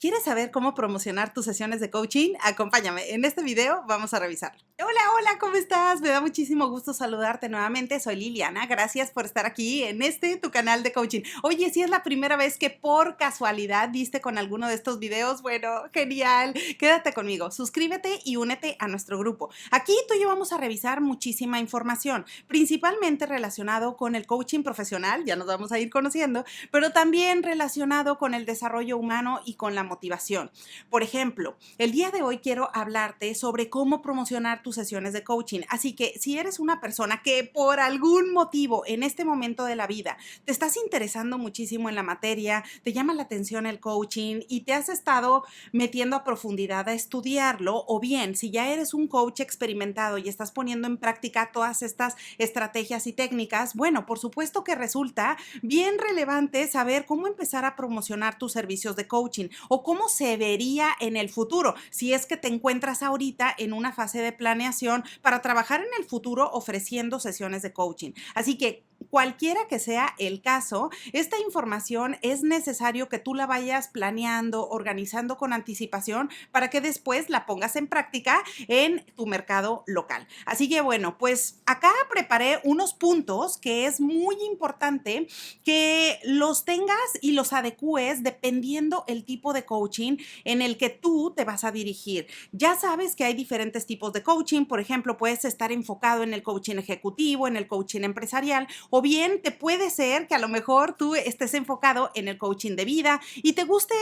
¿Quieres saber cómo promocionar tus sesiones de coaching? Acompáñame, en este video vamos a revisarlo. Hola, hola, ¿cómo estás? Me da muchísimo gusto saludarte nuevamente. Soy Liliana, gracias por estar aquí en tu canal de coaching. Oye, si es la primera vez que por casualidad diste con alguno de estos videos, bueno, genial. Quédate conmigo, suscríbete y únete a nuestro grupo. Aquí tú y yo vamos a revisar muchísima información, principalmente relacionado con el coaching profesional, ya nos vamos a ir conociendo, pero también relacionado con el desarrollo humano y con la motivación. Por ejemplo, el día de hoy quiero hablarte sobre cómo promocionar tus sesiones de coaching. Así que si eres una persona que por algún motivo en este momento de la vida te estás interesando muchísimo en la materia, te llama la atención el coaching y te has estado metiendo a profundidad a estudiarlo, o bien si ya eres un coach experimentado y estás poniendo en práctica todas estas estrategias y técnicas, bueno, por supuesto que resulta bien relevante saber cómo empezar a promocionar tus servicios de coaching o cómo se vería en el futuro si es que te encuentras ahorita en una fase de planeación para trabajar en el futuro ofreciendo sesiones de coaching. Así que cualquiera que sea el caso, esta información es necesario que tú la vayas planeando, organizando con anticipación para que después la pongas en práctica en tu mercado local. Así que bueno, pues acá preparé unos puntos que es muy importante que los tengas y los adecúes dependiendo el tipo de coaching en el que tú te vas a dirigir. Ya sabes que hay diferentes tipos de coaching, por ejemplo, puedes estar enfocado en el coaching ejecutivo, en el coaching empresarial, o bien te puede ser que a lo mejor tú estés enfocado en el coaching de vida y te guste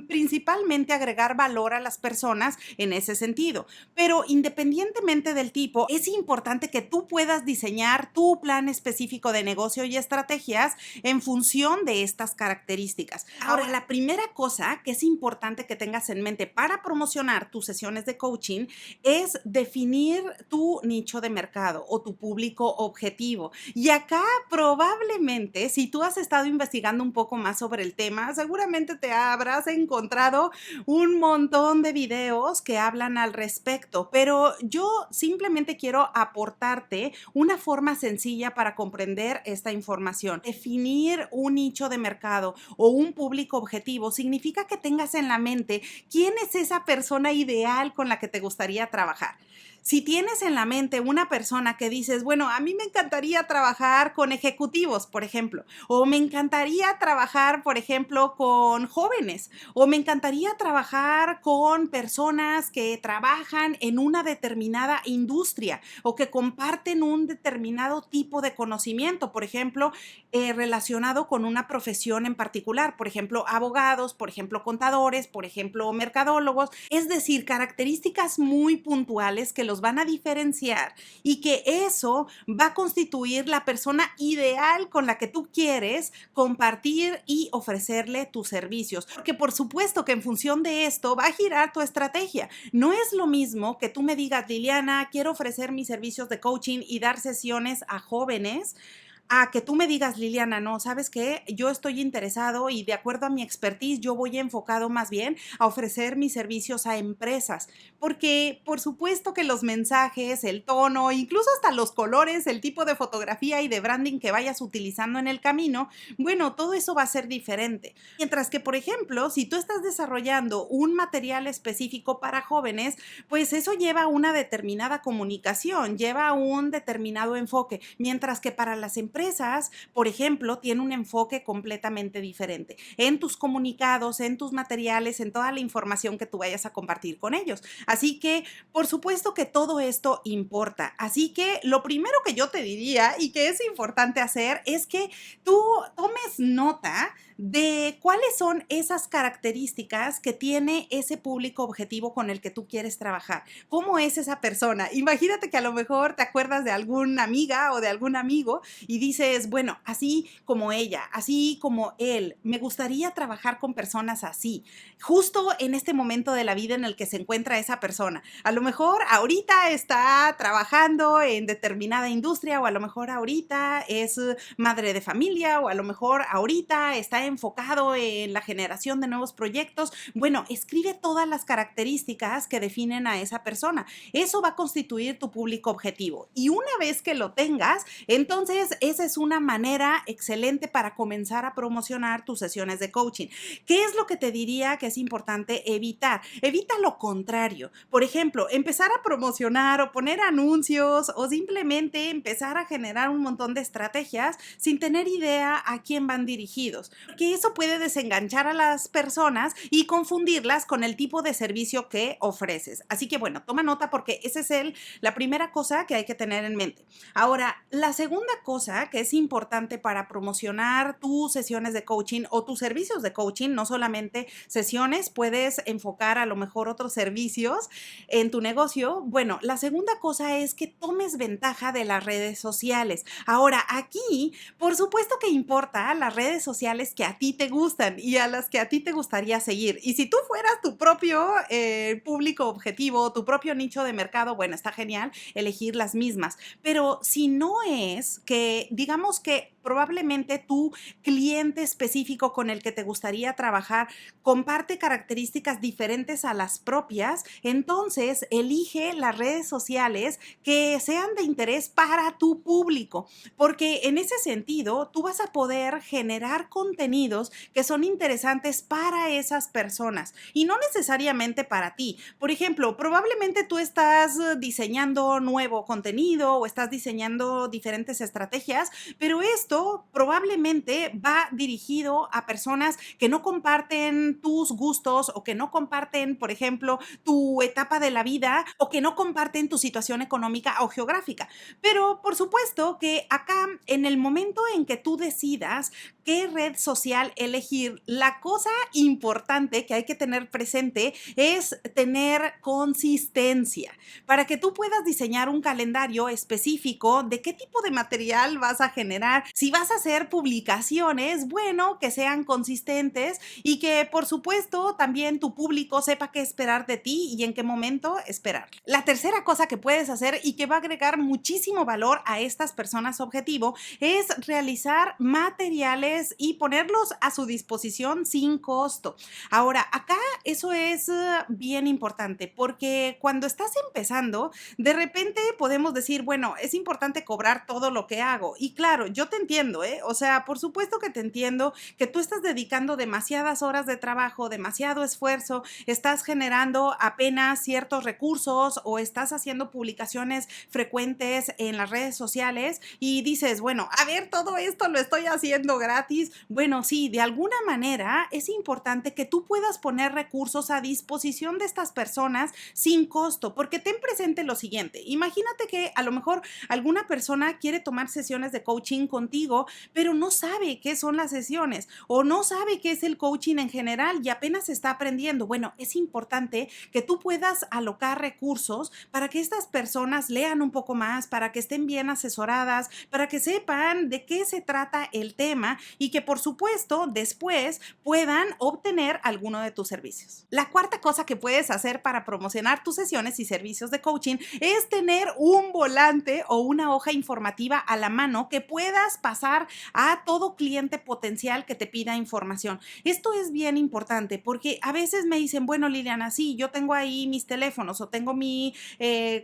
principalmente agregar valor a las personas en ese sentido. Pero independientemente del tipo, es importante que tú puedas diseñar tu plan específico de negocio y estrategias en función de estas características. Ahora, la primera cosa que es importante que tengas en mente para promocionar tus sesiones de coaching es definir tu nicho de mercado o tu público objetivo. Y acá probablemente, si tú has estado investigando un poco más sobre el tema, seguramente te habrás encontrado un montón de videos que hablan al respecto, pero yo simplemente quiero aportarte una forma sencilla para comprender esta información. Definir un nicho de mercado o un público objetivo significa que tengas en la mente quién es esa persona ideal con la que te gustaría trabajar. Si tienes en la mente una persona que dices, bueno, a mí me encantaría trabajar con ejecutivos, por ejemplo, o me encantaría trabajar, por ejemplo, con jóvenes, o me encantaría trabajar con personas que trabajan en una determinada industria o que comparten un determinado tipo de conocimiento, por ejemplo, relacionado con una profesión en particular, por ejemplo, abogados, por ejemplo, contadores, por ejemplo, mercadólogos, es decir, características muy puntuales que los van a diferenciar y que eso va a constituir la persona ideal con la que tú quieres compartir y ofrecerle tus servicios. Porque por supuesto que en función de esto va a girar tu estrategia. No es lo mismo que tú me digas, Liliana, quiero ofrecer mis servicios de coaching y dar sesiones a jóvenes, a que tú me digas, Liliana, no, ¿sabes qué? Yo estoy interesado y de acuerdo a mi expertise, yo voy enfocado más bien a ofrecer mis servicios a empresas, porque por supuesto que los mensajes, el tono, incluso hasta los colores, el tipo de fotografía y de branding que vayas utilizando en el camino, bueno, todo eso va a ser diferente. Mientras que, por ejemplo, si tú estás desarrollando un material específico para jóvenes, pues eso lleva una determinada comunicación, lleva un determinado enfoque, mientras que para las empresas, por ejemplo, tiene un enfoque completamente diferente en tus comunicados, en tus materiales, en toda la información que tú vayas a compartir con ellos. Así que, por supuesto que todo esto importa. Así que lo primero que yo te diría y que es importante hacer es que tú tomes nota de cuáles son esas características que tiene ese público objetivo con el que tú quieres trabajar. ¿Cómo es esa persona? Imagínate que a lo mejor te acuerdas de alguna amiga o de algún amigo y dices, bueno, así como ella, así como él, me gustaría trabajar con personas así, justo en este momento de la vida en el que se encuentra esa persona. A lo mejor ahorita está trabajando en determinada industria, o a lo mejor ahorita es madre de familia, o a lo mejor ahorita está está enfocado en la generación de nuevos proyectos. Bueno, escribe todas las características que definen a esa persona. Eso va a constituir tu público objetivo. Y una vez que lo tengas, entonces esa es una manera excelente para comenzar a promocionar tus sesiones de coaching. ¿Qué es lo que te diría que es importante evitar? Evita lo contrario. Por ejemplo, empezar a promocionar o poner anuncios o simplemente empezar a generar un montón de estrategias sin tener idea a quién van dirigidos. Porque eso puede desenganchar a las personas y confundirlas con el tipo de servicio que ofreces. Así que bueno, toma nota porque esa es la primera cosa que hay que tener en mente. Ahora, la segunda cosa que es importante para promocionar tus sesiones de coaching o tus servicios de coaching, no solamente sesiones, puedes enfocar a lo mejor otros servicios en tu negocio. Bueno, la segunda cosa es que tomes ventaja de las redes sociales. Ahora, aquí, por supuesto que importa las redes sociales que a ti te gustan y a las que a ti te gustaría seguir. Y si tú fueras tu propio público objetivo, tu propio nicho de mercado, bueno, está genial elegir las mismas. Pero si no es que, digamos que probablemente tu cliente específico con el que te gustaría trabajar comparte características diferentes a las propias, entonces elige las redes sociales que sean de interés para tu público, porque en ese sentido tú vas a poder generar contenidos que son interesantes para esas personas y no necesariamente para ti. Por ejemplo, probablemente tú estás diseñando nuevo contenido o estás diseñando diferentes estrategias, pero esto probablemente va dirigido a personas que no comparten tus gustos o que no comparten, por ejemplo, tu etapa de la vida o que no comparten tu situación económica o geográfica. Pero por supuesto que acá, en el momento en que tú decidas qué red social elegir, la cosa importante que hay que tener presente es tener consistencia para que tú puedas diseñar un calendario específico de qué tipo de material vas a generar. Si vas a hacer publicaciones, bueno, que sean consistentes y que por supuesto también tu público sepa qué esperar de ti y en qué momento esperar. La tercera cosa que puedes hacer y que va a agregar muchísimo valor a estas personas objetivo es realizar materiales y ponerlos a su disposición sin costo. Ahora, acá eso es bien importante porque cuando estás empezando, de repente podemos decir, bueno, es importante cobrar todo lo que hago. Y claro, yo te entiendo, ¿eh? O sea, por supuesto que te entiendo que tú estás dedicando demasiadas horas de trabajo, demasiado esfuerzo, estás generando apenas ciertos recursos o estás haciendo publicaciones frecuentes en las redes sociales y dices, bueno, a ver, todo esto lo estoy haciendo gratis. Bueno, sí, de alguna manera es importante que tú puedas poner recursos a disposición de estas personas sin costo, porque ten presente lo siguiente, imagínate que a lo mejor alguna persona quiere tomar sesiones de coaching contigo, pero no sabe qué son las sesiones o no sabe qué es el coaching en general y apenas está aprendiendo. Bueno, es importante que tú puedas alocar recursos para que estas personas lean un poco más, para que estén bien asesoradas, para que sepan de qué se trata el tema y que por supuesto después puedan obtener alguno de tus servicios. La cuarta cosa que puedes hacer para promocionar tus sesiones y servicios de coaching es tener un volante o una hoja informativa a la mano que puedas pasar a todo cliente potencial que te pida información. Esto es bien importante porque a veces me dicen, bueno, Liliana, sí, yo tengo ahí mis teléfonos o tengo mi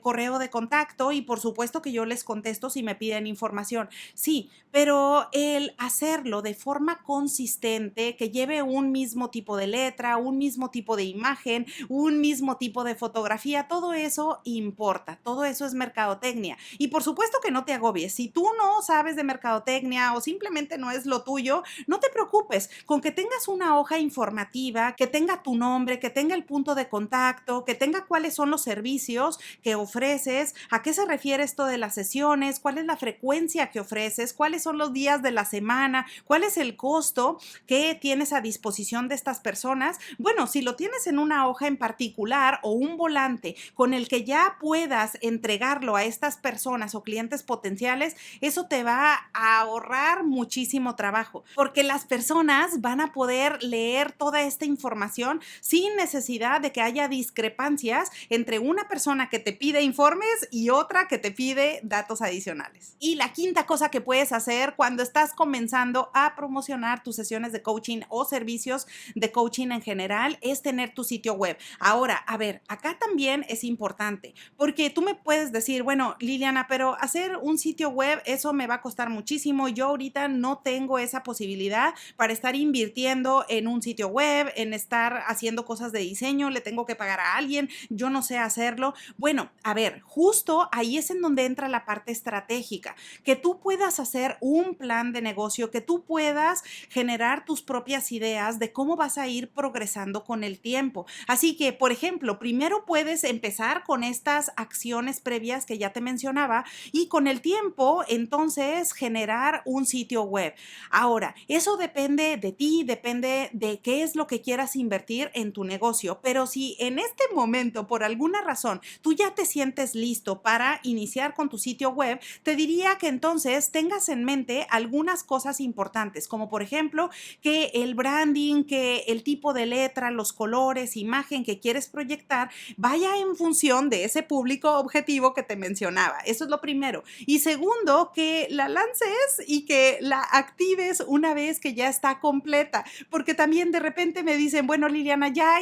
correo de contacto y por supuesto que yo les contesto si me piden información. Sí, pero el hacerlo de forma consistente, que lleve un mismo tipo de letra, un mismo tipo de imagen, un mismo tipo de fotografía, todo eso importa, todo eso es mercadotecnia. Y por supuesto que no te agobies, si tú no sabes de mercadotecnia o simplemente no es lo tuyo, no te preocupes, con que tengas una hoja informativa, que tenga tu nombre, que tenga el punto de contacto, que tenga cuáles son los servicios que ofreces, a qué se refiere esto de las sesiones, cuál es la frecuencia que ofreces, cuáles son los días de la semana, cuál es el costo que tienes a disposición de estas personas. Bueno, si lo tienes en una hoja en particular o un volante con el que ya puedas entregarlo a estas personas o clientes potenciales, eso te va a ahorrar muchísimo trabajo, porque las personas van a poder leer toda esta información sin necesidad de que haya discrepancias entre una persona que te pide informes y otra que te pide datos adicionales. Y la quinta cosa que puedes hacer cuando estás comenzando a promocionar tus sesiones de coaching o servicios de coaching en general es tener tu sitio web. Ahora, a ver, acá también es importante, porque tú me puedes decir, bueno, Liliana, pero hacer un sitio web, eso me va a costar muchísimo. Yo ahorita no tengo esa posibilidad para estar invirtiendo en un sitio web, en estar haciendo cosas de diseño, le tengo que pagar a alguien, yo no sé hacerlo. Bueno, a ver, justo ahí es en donde entra la parte estratégica, que tú puedas hacer un plan de negocio, que tú puedas generar tus propias ideas de cómo vas a ir progresando con el tiempo. Así que, por ejemplo, primero puedes empezar con estas acciones previas que ya te mencionaba y con el tiempo, entonces, generar un sitio web. Ahora, eso depende de ti, depende de qué es lo que quieras invertir en tu negocio, pero si en este momento, por alguna razón, tú ya te sientes listo para iniciar con tu sitio web, te diría que entonces tengas en mente algunas cosas importantes, como por ejemplo, que el branding, que el tipo de letra, los colores, imagen que quieres proyectar, vaya en función de ese público objetivo que te mencionaba. Eso es lo primero. Y segundo, que la lances y que la actives una vez que ya está completa, porque también de repente me dicen, bueno, Liliana, ya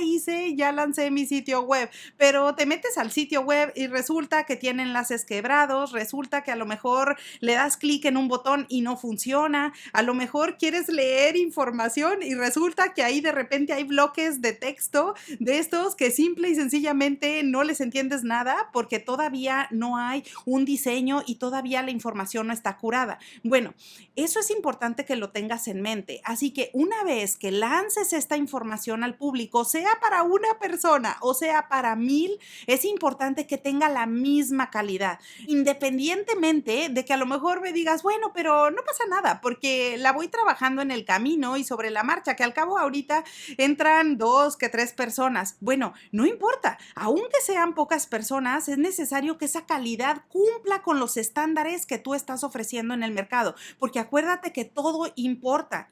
lancé mi sitio web, pero te metes al sitio web y resulta que tiene enlaces quebrados, resulta que a lo mejor le das clic en un botón y no funciona, a lo mejor quieres leer información y resulta que ahí de repente hay bloques de texto de estos que simple y sencillamente no les entiendes nada porque todavía no hay un diseño y todavía la información no está curada. Bueno, eso es importante que lo tengas en mente. Así que una vez que lances esta información al público, sea para una persona o sea para 1000, es importante que tenga la misma calidad, independientemente de que a lo mejor me digas, bueno, pero no pasa nada porque la voy trabajando en el camino y sobre la marcha, que al cabo ahorita entran 2 que 3 personas. Bueno, no importa, aunque sean pocas personas, es necesario que esa calidad cumpla con los estándares que tú estás ofreciendo en el mercado, porque acuérdate que todo importa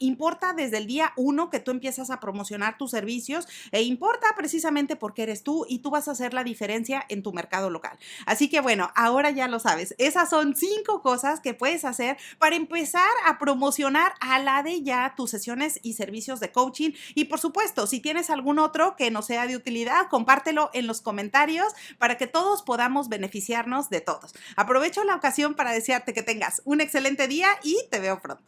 desde el día 1 que tú empiezas a promocionar tus servicios e importa precisamente porque eres tú y tú vas a hacer la diferencia en tu mercado local. Así que bueno, ahora ya lo sabes, esas son 5 cosas que puedes hacer para empezar a promocionar a la de ya tus sesiones y servicios de coaching. Y por supuesto, si tienes algún otro que nos sea de utilidad, compártelo en los comentarios para que todos podamos beneficiarnos de todos. Aprovecho la ocasión para desearte que tengas un excelente día y te veo pronto.